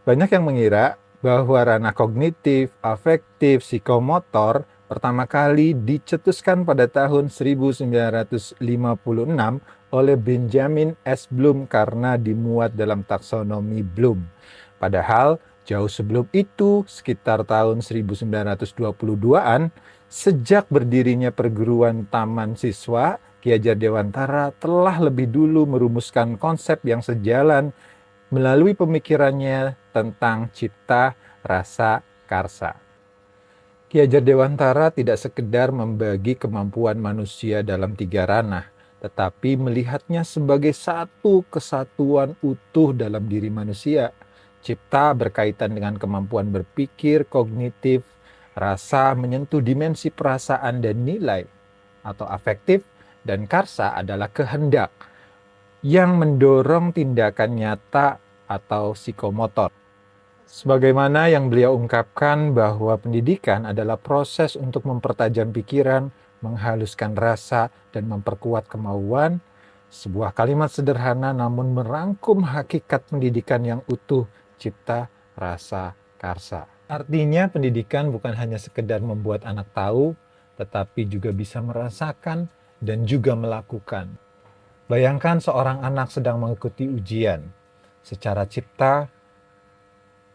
Banyak yang mengira bahwa ranah kognitif, afektif, psikomotor pertama kali dicetuskan pada tahun 1956 oleh Benjamin S. Bloom karena dimuat dalam taksonomi Bloom. Padahal jauh sebelum itu, sekitar tahun 1922-an, sejak berdirinya perguruan taman siswa, Ki Hajar Dewantara telah lebih dulu merumuskan konsep yang sejalan melalui pemikirannya tentang cipta, rasa, karsa. Ki Hajar Dewantara tidak sekedar membagi kemampuan manusia dalam 3 ranah, tetapi melihatnya sebagai satu kesatuan utuh dalam diri manusia. Cipta berkaitan dengan kemampuan berpikir, kognitif, rasa menyentuh dimensi perasaan dan nilai, atau afektif, dan karsa adalah kehendak yang mendorong tindakan nyata atau psikomotor. Sebagaimana yang beliau ungkapkan bahwa pendidikan adalah proses untuk mempertajam pikiran, menghaluskan rasa, dan memperkuat kemauan, sebuah kalimat sederhana namun merangkum hakikat pendidikan yang utuh, cipta, rasa, karsa. Artinya pendidikan bukan hanya sekedar membuat anak tahu, tetapi juga bisa merasakan dan juga melakukan. Bayangkan seorang anak sedang mengikuti ujian. Secara cipta,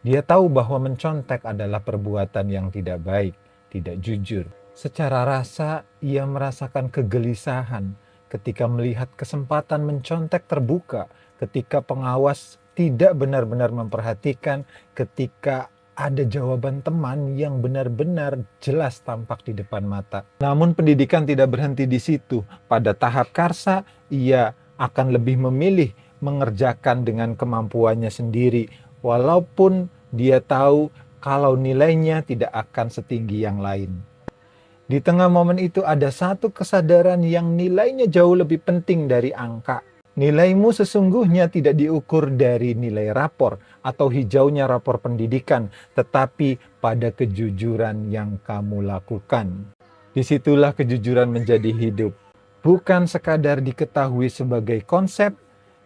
dia tahu bahwa mencontek adalah perbuatan yang tidak baik, tidak jujur. Secara rasa, ia merasakan kegelisahan ketika melihat kesempatan mencontek terbuka, ketika pengawas tidak benar-benar memperhatikan, ketika ada jawaban teman yang benar-benar jelas tampak di depan mata. Namun pendidikan tidak berhenti di situ. Pada tahap karsa, ia akan lebih memilih mengerjakan dengan kemampuannya sendiri, walaupun dia tahu kalau nilainya tidak akan setinggi yang lain. Di tengah momen itu ada satu kesadaran yang nilainya jauh lebih penting dari angka. Nilaimu sesungguhnya tidak diukur dari nilai rapor atau hijaunya rapor pendidikan, tetapi pada kejujuran yang kamu lakukan. Disitulah kejujuran menjadi hidup. Bukan sekadar diketahui sebagai konsep,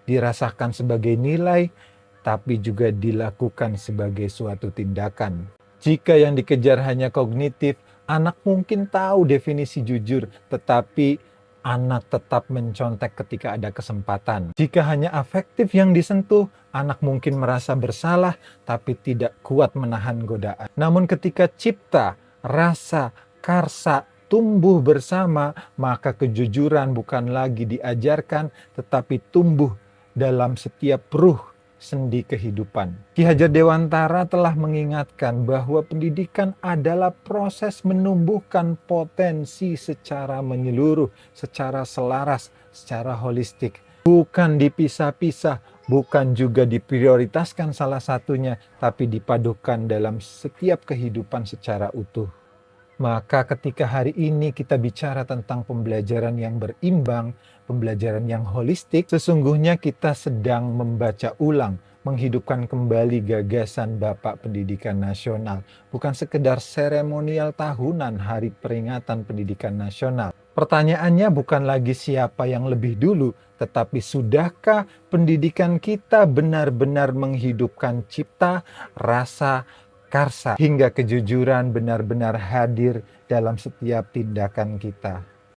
dirasakan sebagai nilai, tapi juga dilakukan sebagai suatu tindakan. Jika yang dikejar hanya kognitif, anak mungkin tahu definisi jujur, tetapi anak tetap mencontek ketika ada kesempatan. Jika hanya afektif yang disentuh, anak mungkin merasa bersalah, tapi tidak kuat menahan godaan. Namun ketika cipta, rasa, karsa tumbuh bersama, maka kejujuran bukan lagi diajarkan, tetapi tumbuh dalam setiap ruh sendi kehidupan. Ki Hajar Dewantara telah mengingatkan bahwa pendidikan adalah proses menumbuhkan potensi secara menyeluruh, secara selaras, secara holistik. Bukan dipisah-pisah, bukan juga diprioritaskan salah satunya, tapi dipadukan dalam setiap kehidupan secara utuh. Maka ketika hari ini kita bicara tentang pembelajaran yang berimbang, pembelajaran yang holistik, sesungguhnya kita sedang membaca ulang, menghidupkan kembali gagasan Bapak Pendidikan Nasional. Bukan sekedar seremonial tahunan Hari Peringatan Pendidikan Nasional. Pertanyaannya bukan lagi siapa yang lebih dulu, tetapi sudahkah pendidikan kita benar-benar menghidupkan cipta, rasa, karsa, hingga kejujuran benar-benar hadir dalam setiap tindakan kita.